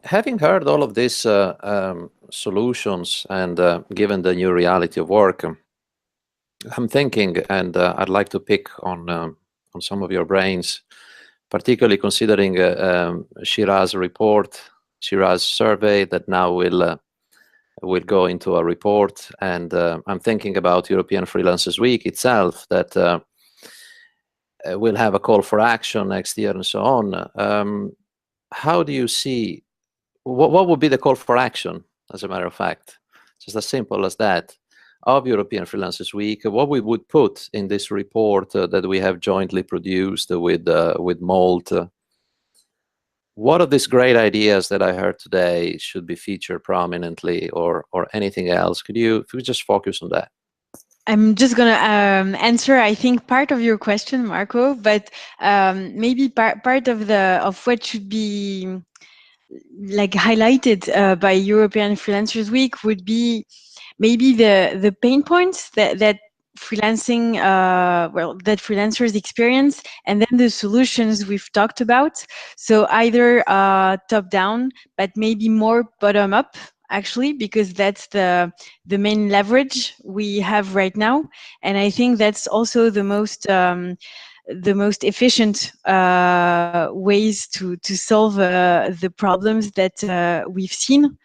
Having heard all of these solutions and given the new reality of work, I'm thinking, and I'd like to pick on some of your brains, particularly considering Shiraz report, Shiraz survey that now will go into a report, and I'm thinking about European Freelancers Week itself that will have a call for action next year and so on. How do you see, what would be the call for action, as a matter of fact, just as simple as that, of European Freelancers Week, what we would put in this report that we have jointly produced with Molt? What of these great ideas that I heard today should be featured prominently, or anything else? If you just focus on that? I'm just going to answer, I think, part of your question, Marco, but maybe part of what should be like highlighted by European Freelancers Week would be maybe the pain points that freelancing, that freelancers experience, and then the solutions we've talked about. So either top down, but maybe more bottom up, actually, because that's the main leverage we have right now. And I think that's also the most efficient ways to solve the problems that we've seen.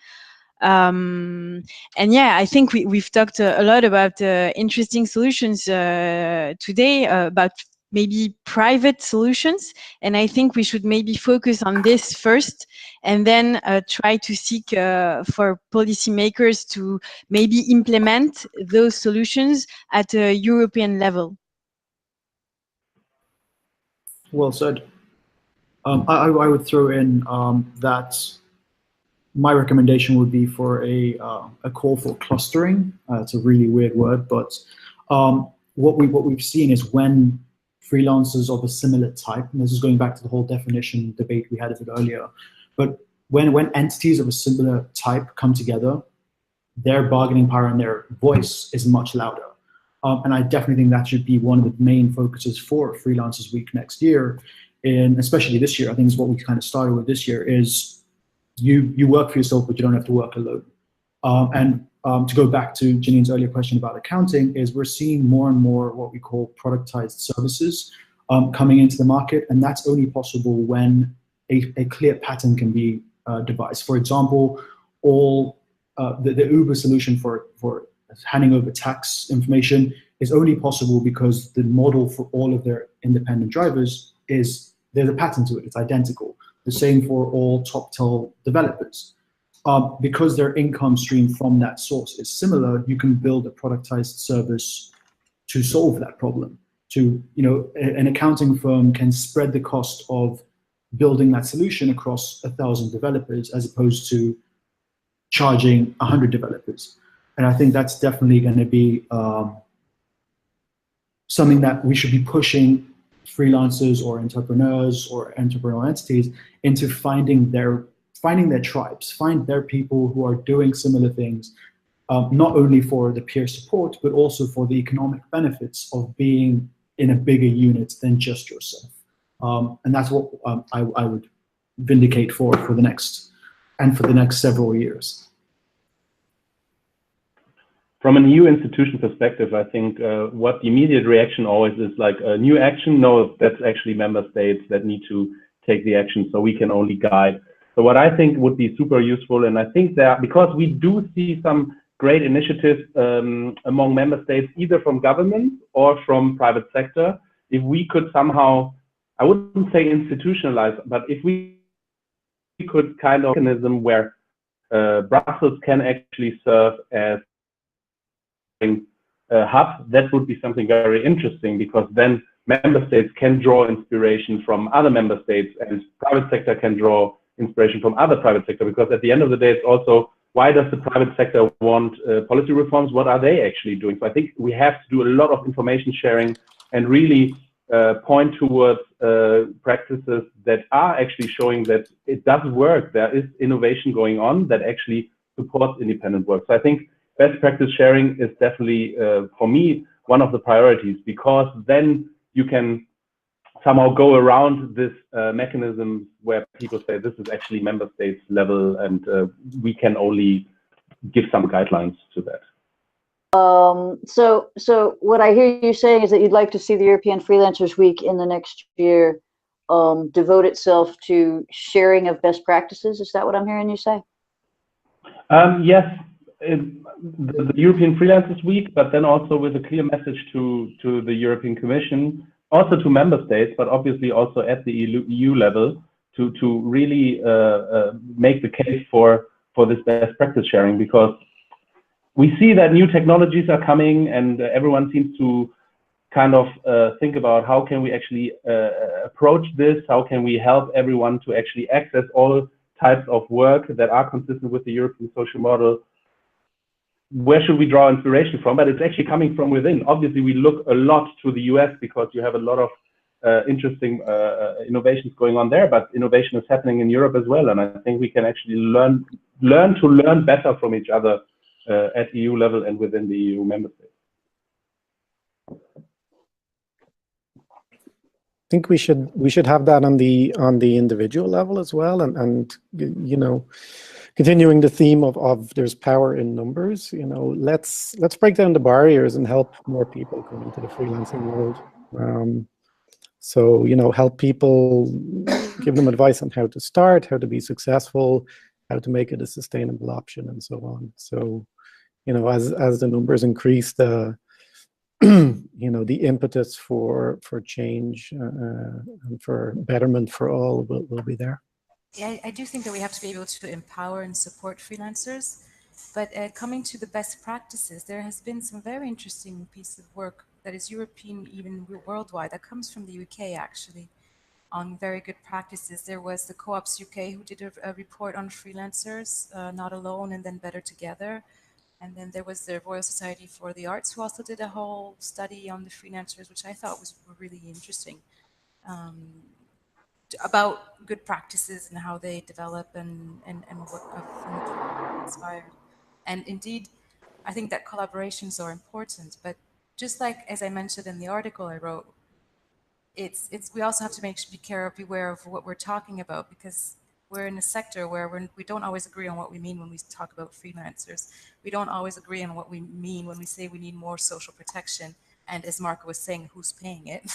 And yeah, I think we've talked a lot about interesting solutions today, about maybe private solutions, and I think we should maybe focus on this first, and then try to seek for policymakers to maybe implement those solutions at a European level. Well said. I would throw in that my recommendation would be for a call for clustering. It's a really weird word, but what we've seen is when freelancers of a similar type, and this is going back to the whole definition debate we had a bit earlier, but when entities of a similar type come together, their bargaining power and their voice is much louder. And I definitely think that should be one of the main focuses for Freelancers Week next year, and especially this year. I think is what we kind of started with this year is you work for yourself, but you don't have to work alone. And to go back to Janine's earlier question about accounting, is we're seeing more and more what we call productized services coming into the market, and that's only possible when a clear pattern can be devised. For example, all the Uber solution for handing over tax information is only possible because the model for all of their independent drivers is, there's a pattern to it, it's identical. The same for all TopTel developers. Because their income stream from that source is similar, you can build a productized service to solve that problem. To, you know, an accounting firm can spread the cost of building that solution across 1,000 developers as opposed to charging 100 developers. And I think that's definitely going to be something that we should be pushing freelancers or entrepreneurs or entrepreneurial entities into finding their tribes, find their people who are doing similar things, not only for the peer support, but also for the economic benefits of being in a bigger unit than just yourself. And that's what I would vindicate for the next several years. From an EU institution perspective, I think what the immediate reaction always is like a new action. No, that's actually member states that need to take the action, so we can only guide. So what I think would be super useful, and I think that because we do see some great initiatives among member states, either from government or from private sector, if we could somehow, I wouldn't say institutionalize, but if we could kind of mechanism where Brussels can actually serve as a hub, that would be something very interesting, because then member states can draw inspiration from other member states, and private sector can draw inspiration from other private sector, because at the end of the day, it's also, why does the private sector want policy reforms? What are they actually doing? So I think we have to do a lot of information sharing and really point towards practices that are actually showing that it does work. There is innovation going on that actually supports independent work. So I think best practice sharing is definitely, for me, one of the priorities, because then you can somehow go around this mechanism where people say this is actually member states level, and we can only give some guidelines to that. So what I hear you saying is that you'd like to see the European Freelancers Week in the next year devote itself to sharing of best practices. Is that what I'm hearing you say? Yes, the European Freelancers Week, but then also with a clear message to the European Commission, also to member states, but obviously also at the EU level, to really make the case for this best practice sharing, because we see that new technologies are coming, and everyone seems to kind of think about how can we actually approach this, how can we help everyone to actually access all types of work that are consistent with the European social model. Where should we draw inspiration from? But it's actually coming from within. Obviously, we look a lot to the US because you have a lot of interesting innovations going on there, but innovation is happening in Europe as well. And I think we can actually learn to learn better from each other at EU level and within the EU member states. I think we should have that on the individual level as well, and you know, continuing the theme of there's power in numbers. You know, let's break down the barriers and help more people come into the freelancing world. So you know, help people, give them advice on how to start, how to be successful, how to make it a sustainable option, and so on. So you know, as the numbers increase, the you know, the impetus for change and for betterment for all will be there. Yeah, I do think that we have to be able to empower and support freelancers, but coming to the best practices, there has been some very interesting piece of work that is European, even worldwide, that comes from the UK actually, on very good practices. There was the Co-ops UK who did a report on freelancers, Not Alone and then Better Together. And then there was the Royal Society for the Arts, who also did a whole study on the freelancers, which I thought was really interesting, about good practices and how they develop and what inspired. And indeed, I think that collaborations are important. But just like as I mentioned in the article I wrote, we also have to be aware of what we're talking about, because we're in a sector where we don't always agree on what we mean when we talk about freelancers. We don't always agree on what we mean when we say we need more social protection. And as Marco was saying, who's paying it?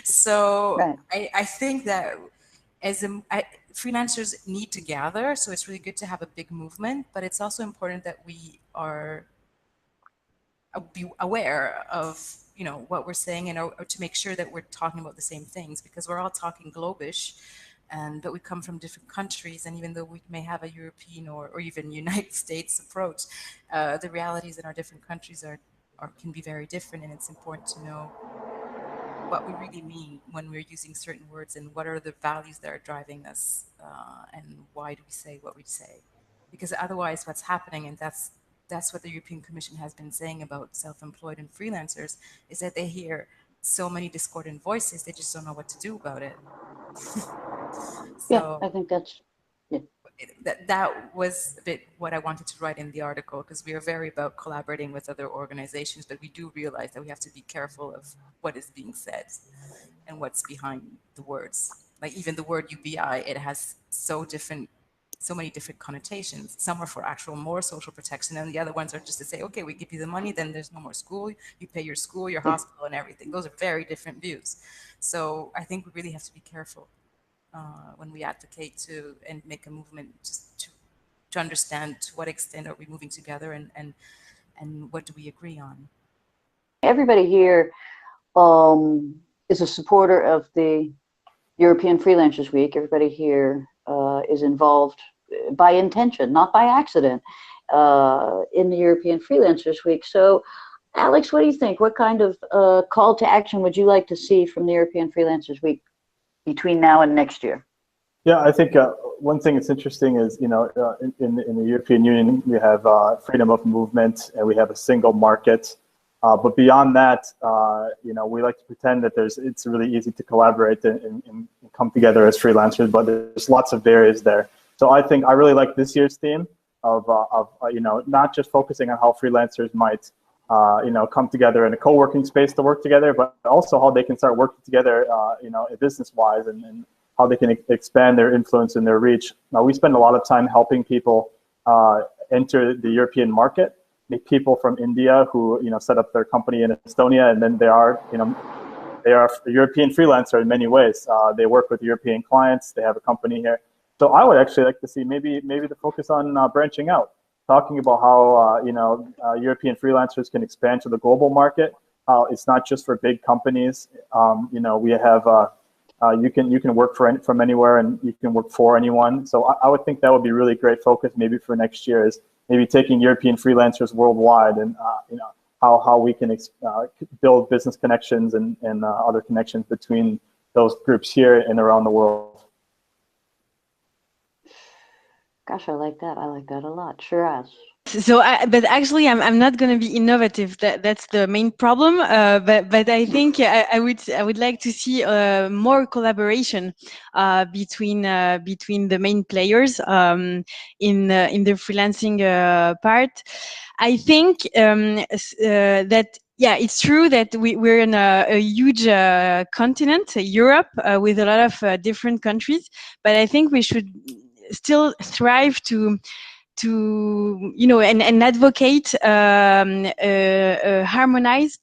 So right. I think that freelancers need to gather. So it's really good to have a big movement, but it's also important that we are be aware of what we're saying, and or to make sure that we're talking about the same things, because we're all talking globish. But we come from different countries, and even though we may have a European or even United States approach, the realities in our different countries can be very different, and it's important to know what we really mean when we're using certain words, and what are the values that are driving us, and why do we say what we say? Because otherwise, what's happening, and that's what the European Commission has been saying about self-employed and freelancers, is that they hear so many discordant voices, they just don't know what to do about it. So yeah, I think that's that was a bit what I wanted to write in the article, because we are very about collaborating with other organizations, but we do realize that we have to be careful of what is being said and what's behind the words. Like even the word UBI, it has so many different connotations. Some are for actual more social protection, and the other ones are just to say, okay, we give you the money, then there's no more school, you pay your school, your hospital, and everything. Those are very different views. So I think we really have to be careful when we advocate to and make a movement, just to understand to what extent are we moving together, and what do we agree on. Everybody here is a supporter of the European Freelancers Week. Everybody here is involved by intention, not by accident, in the European Freelancers Week. So, Alex, what do you think? What kind of call to action would you like to see from the European Freelancers Week between now and next year? Yeah, I think one thing that's interesting is, in the European Union, we have freedom of movement and we have a single market. But beyond that, we like to pretend that it's really easy to collaborate and come together as freelancers, but there's lots of barriers there. So I think I really like this year's theme of not just focusing on how freelancers might come together in a co-working space to work together, but also how they can start working together, business-wise, and how they can expand their influence and their reach. Now, we spend a lot of time helping people enter the European market. People from India who set up their company in Estonia, and then they are a European freelancer in many ways. They work with European clients. They have a company here. So I would actually like to see maybe the focus on branching out, talking about how European freelancers can expand to the global market. It's not just for big companies. We have you can work from anywhere, and you can work for anyone. So I would think that would be really great focus maybe for next year, is maybe taking European freelancers worldwide, and how we can build business connections and other connections between those groups here and around the world. Gosh, I like that. I like that a lot. Sure as. So, but actually, I'm not going to be innovative. That's the main problem. But I think I would like to see more collaboration between the main players in the freelancing part. I think that. Yeah, it's true that we're in a huge continent, Europe, with a lot of different countries. But I think we should still strive to and advocate a harmonized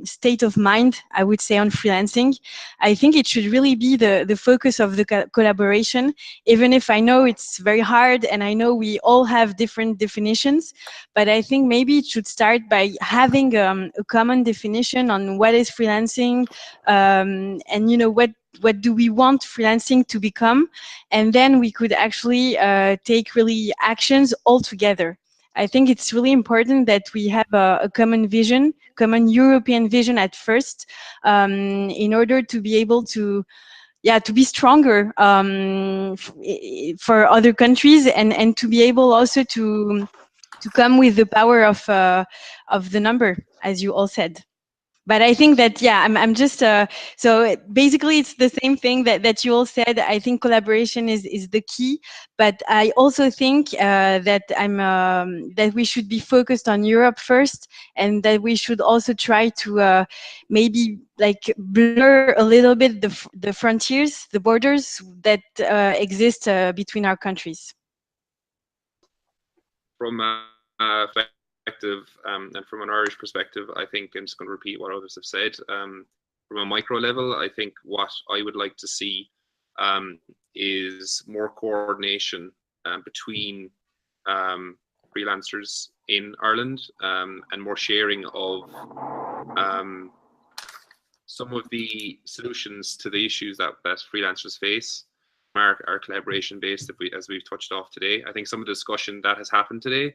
state of mind, I would say, on freelancing. I think it should really be the focus of the collaboration, even if I know it's very hard and I know we all have different definitions, but I think maybe it should start by having a common definition on what is freelancing, and what do we want freelancing to become, and then we could actually take really actions all together. I think it's really important that we have a common vision, common European vision at first, in order to be able to be stronger for other countries, and to be able also to come with the power of the number, as you all said. But I think that, I'm just, so basically it's the same thing that you all said. I think collaboration is the key, but I also think that that we should be focused on Europe first, and that we should also try to maybe like blur a little bit the frontiers, the borders that exist between our countries. From perspective, and from an Irish perspective, I think I'm just going to repeat what others have said. From a micro level, I think what I would like to see is more coordination between freelancers in Ireland, and more sharing of some of the solutions to the issues that freelancers face. Our collaboration based, as we've touched off today. I think some of the discussion that has happened today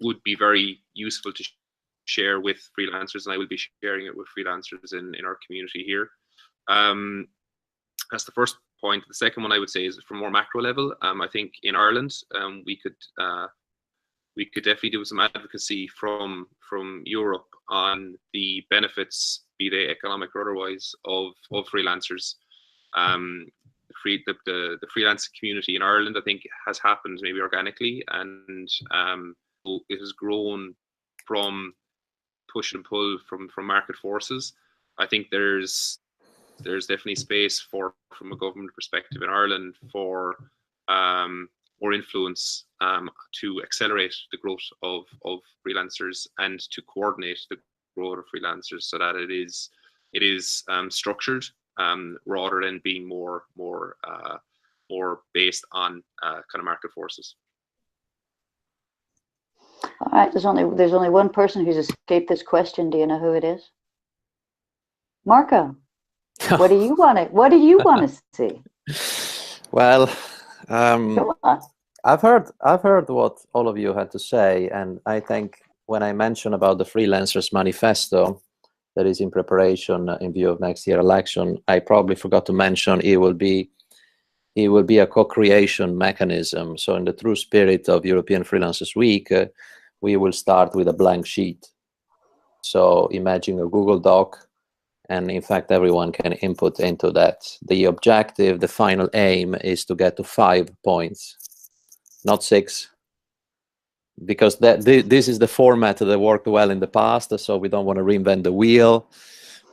would be very useful to share with freelancers, and I will be sharing it with freelancers in our community here. That's the first point. The second one I would say is from more macro level. I think in Ireland, we could definitely do some advocacy from Europe on the benefits, be they economic or otherwise, of freelancers. The freelance community in Ireland, I think, has happened maybe organically, and it has grown from push and pull from market forces. I think there's definitely space from a government perspective in Ireland for more influence to accelerate the growth of freelancers, and to coordinate the growth of freelancers, so that it is structured, rather than being more based on kind of market forces. All right, there's only one person who's escaped this question. Do you know who it is? Marco, what do you want to see? Well, I've heard what all of you had to say, and I think when I mentioned about the Freelancers Manifesto that is in preparation in view of next year election, I probably forgot to mention it will be a co-creation mechanism. So in the true spirit of European Freelancers Week, we will start with a blank sheet. So imagine a Google Doc, and in fact everyone can input into that. The objective, the final aim, is to get to 5 points, not 6, because this is the format that worked well in the past, so we don't want to reinvent the wheel.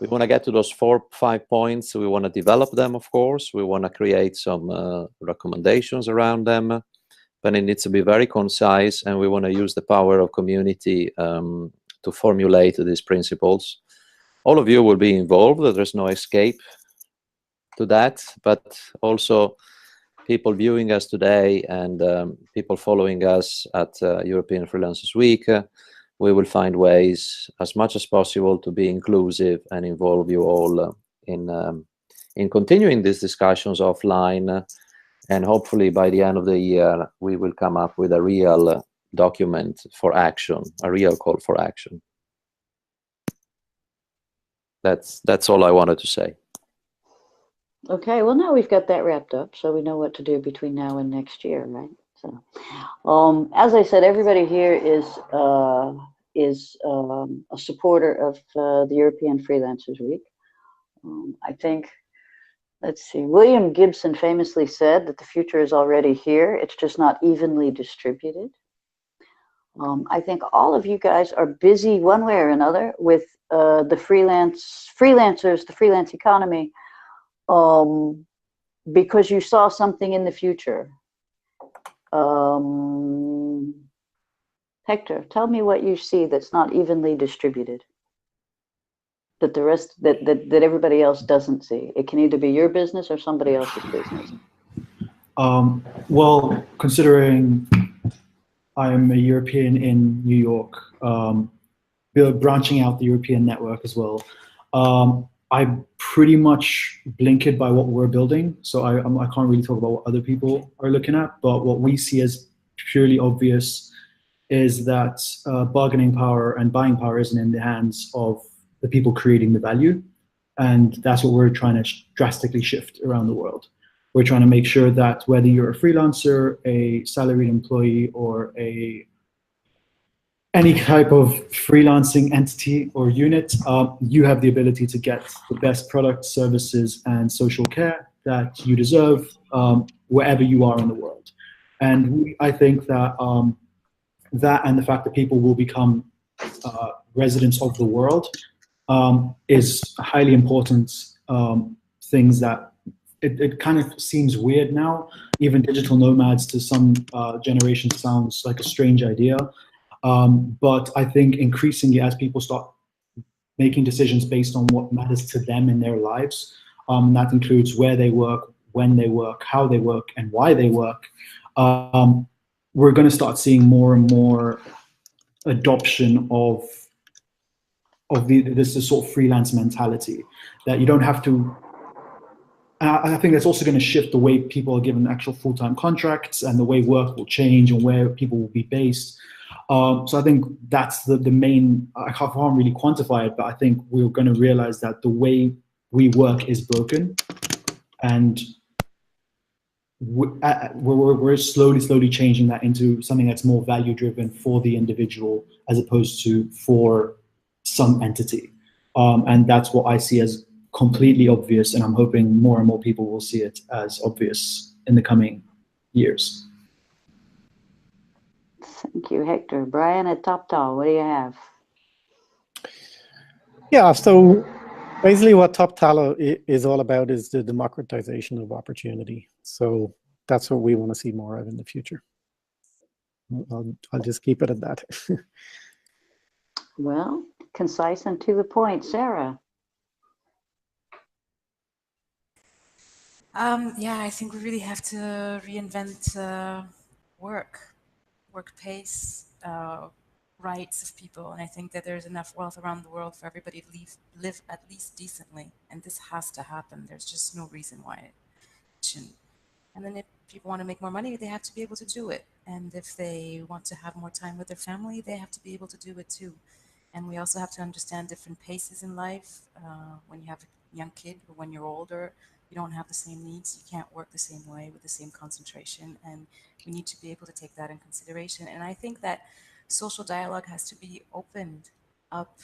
We want to get to those 4 or 5 points. We want to develop them, of course. We want to create some recommendations around them, but it needs to be very concise, and we want to use the power of community to formulate these principles. All of you will be involved. There's no escape to that, but also people viewing us today and people following us at European Freelancers Week, we will find ways as much as possible to be inclusive and involve you all in continuing these discussions offline. And hopefully by the end of the year, we will come up with a real document for action, a real call for action. That's all I wanted to say. Okay, well, now we've got that wrapped up, so we know what to do between now and next year, right? So, as I said, everybody here is a supporter of the European Freelancers Week. I think, let's see, William Gibson famously said that the future is already here. It's just not evenly distributed. I think all of you guys are busy one way or another with the freelancers, the freelance economy, because you saw something in the future. Hector, tell me what you see that's not evenly distributed, that the rest, that everybody else doesn't see. It can either be your business or somebody else's business. Well, considering I'm a European in New York, branching out the European network as well, I'm pretty much blinkered by what we're building, so I can't really talk about what other people are looking at, but what we see as purely obvious is that bargaining power and buying power isn't in the hands of the people creating the value, and that's what we're trying to drastically shift around the world. We're trying to make sure that whether you're a freelancer, a salaried employee, or any type of freelancing entity or unit, you have the ability to get the best products, services, and social care that you deserve wherever you are in the world. And I think that that and the fact that people will become residents of the world is highly important things that it kind of seems weird now. Even digital nomads to some generations sounds like a strange idea. But I think increasingly as people start making decisions based on what matters to them in their lives, that includes where they work, when they work, how they work, and why they work, we're going to start seeing more and more adoption of this sort of freelance mentality, that you don't have to. I think that's also going to shift the way people are given actual full-time contracts, and the way work will change and where people will be based. So I think that's the main, I can't really quantify it, but I think we're going to realize that the way we work is broken, and we're slowly changing that into something that's more value-driven for the individual as opposed to for some entity. And that's what I see as completely obvious, and I'm hoping more and more people will see it as obvious in the coming years. Thank you, Hector. Brian at TopTal, what do you have? Yeah, so basically what TopTal is all about is the democratization of opportunity. So that's what we want to see more of in the future. I'll just keep it at that. Well, concise and to the point. Sarah? Yeah, I think we really have to reinvent work pace, rights of people. And I think that there's enough wealth around the world for everybody to live at least decently. And this has to happen. There's just no reason why it shouldn't. And then if people want to make more money, they have to be able to do it. And if they want to have more time with their family, they have to be able to do it too. And we also have to understand different paces in life. When you have a young kid or when you're older, you don't have the same needs. You can't work the same way with the same concentration. And we need to be able to take that in consideration. And I think that social dialogue has to be opened up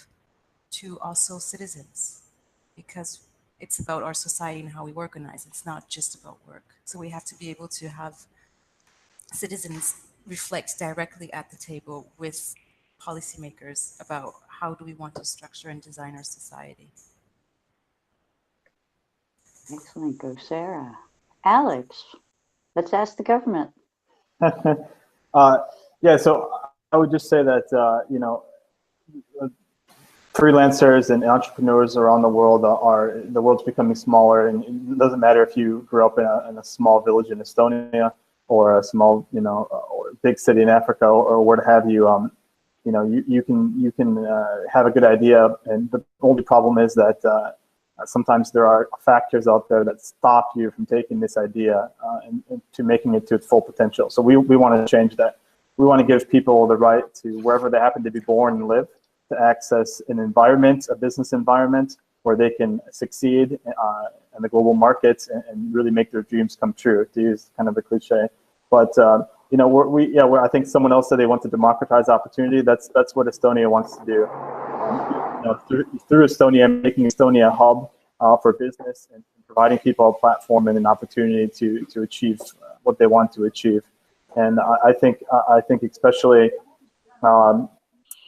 to also citizens, because it's about our society and how we organize. It's not just about work. So we have to be able to have citizens reflect directly at the table with policymakers about how do we want to structure and design our society. Excellent. Go, Sarah. Alex, let's ask the government. Yeah, so I would just say that, you know, freelancers and entrepreneurs around the world the world's becoming smaller, and it doesn't matter if you grew up in a small village in Estonia or a small, you know, or big city in Africa or what have you. You know, you can have a good idea, and the only problem is that sometimes there are factors out there that stop you from taking this idea and to making it to its full potential. So we want to change that. We want to give people the right to, wherever they happen to be born and live, to access an environment, a business environment, where they can succeed in the global markets and really make their dreams come true, to use kind of a cliche. But you know, I think someone else said they want to democratize opportunity. That's what Estonia wants to do. You know, through Estonia, making Estonia a hub for business and providing people a platform and an opportunity to achieve what they want to achieve. And I think especially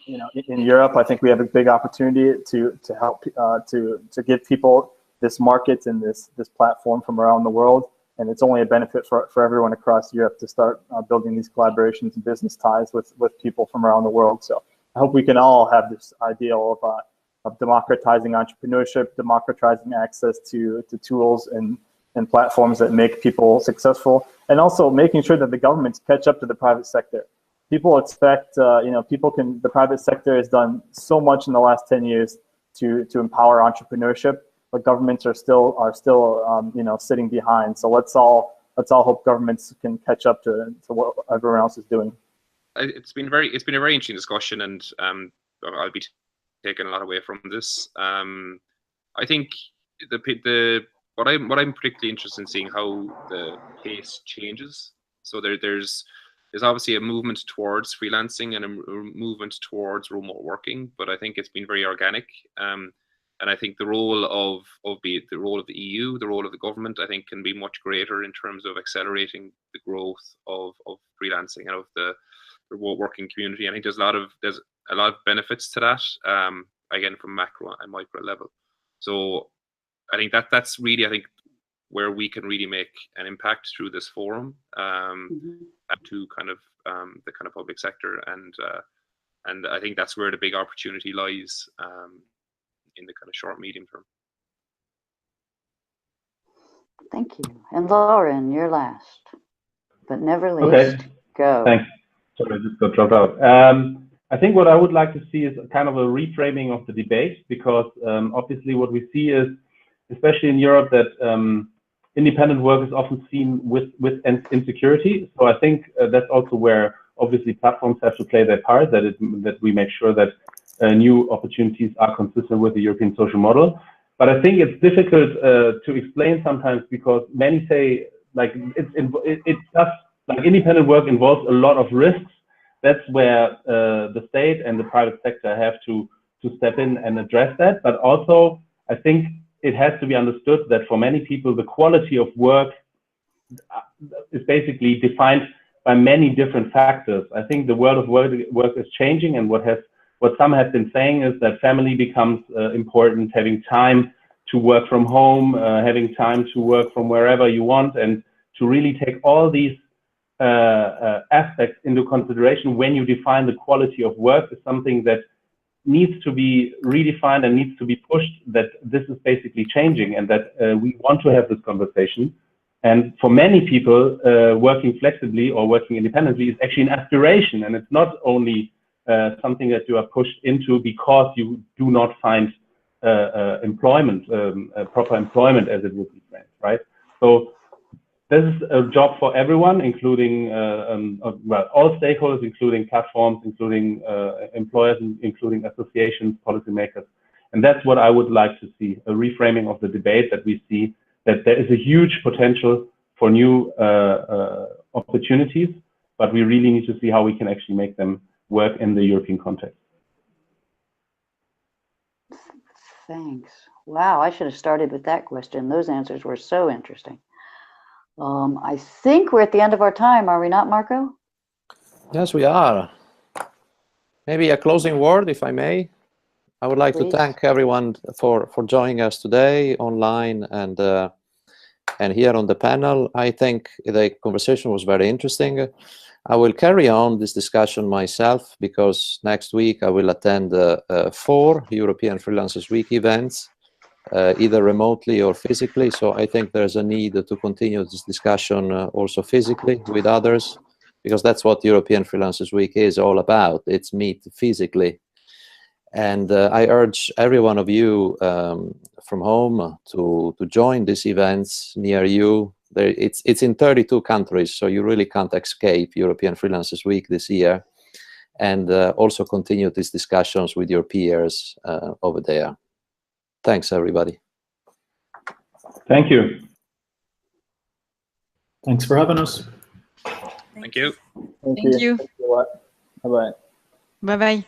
you know, in Europe, I think we have a big opportunity to help to give people this market and this platform from around the world. And it's only a benefit for everyone across Europe to start building these collaborations and business ties with people from around the world. So I hope we can all have this ideal of democratizing entrepreneurship, democratizing access to tools and platforms that make people successful, and also making sure that the governments catch up to the private sector. People expect, you know, the private sector has done so much in the last 10 years to empower entrepreneurship, but governments are still you know, sitting behind. So let's all hope governments can catch up to what everyone else is doing. It's been a very interesting discussion, and I'll be taking a lot away from this. I think what I'm particularly interested in seeing how the pace changes. So there's obviously a movement towards freelancing and a movement towards remote working, but I think it's been very organic. And I think the role of the EU, the role of the government, I think can be much greater in terms of accelerating the growth of freelancing and of the remote working community. I think there's a lot of benefits to that, again, from macro and micro level. So I think that's really, I think, where we can really make an impact through this forum, to kind of the kind of public sector, and I think that's where the big opportunity lies in the kind of short medium term. Thank you. And Lauren, you're last, but never least. Okay. Go. Thanks. Sorry, I just got dropped out. I think what I would like to see is kind of a reframing of the debate, because obviously what we see is, especially in Europe, that independent work is often seen with insecurity. So I think that's also where obviously platforms have to play their part, that we make sure that new opportunities are consistent with the European social model. But I think it's difficult to explain sometimes, because many say, like, like independent work involves a lot of risks. That's where the state and the private sector have to step in and address that. But also, I think it has to be understood that for many people, the quality of work is basically defined by many different factors. I think the world of work is changing, and what some have been saying is that family becomes important, having time to work from home, having time to work from wherever you want, and to really take all these aspects into consideration when you define the quality of work is something that needs to be redefined and needs to be pushed, that this is basically changing, and that we want to have this conversation. And for many people, working flexibly or working independently is actually an aspiration, and it's not only something that you are pushed into because you do not find employment, proper employment, as it would be framed, right? So this is a job for everyone, including well, all stakeholders, including platforms, including employers, including associations, policymakers. And that's what I would like to see, a reframing of the debate, that we see that there is a huge potential for new opportunities, but we really need to see how we can actually make them work in the European context. Thanks. Wow, I should have started with that question. Those answers were so interesting. I think we're at the end of our time, are we not, Marco? Yes, we are. Maybe a closing word, if I may. I would like Please. to thank everyone for joining us today online and here on the panel. I think the conversation was very interesting. I will carry on this discussion myself because next week I will attend 4 European Freelancers Week events, either remotely or physically. So I think there's a need to continue this discussion also physically with others, because that's what European Freelancers Week is all about. It's meet physically. And I urge every one of you from home to join these events near you. It's in 32 countries, so you really can't escape European Freelancers Week this year. And also continue these discussions with your peers over there. Thanks, everybody. Thank you. Thanks for having us. Thank you. Thank you. Bye-bye. Bye-bye.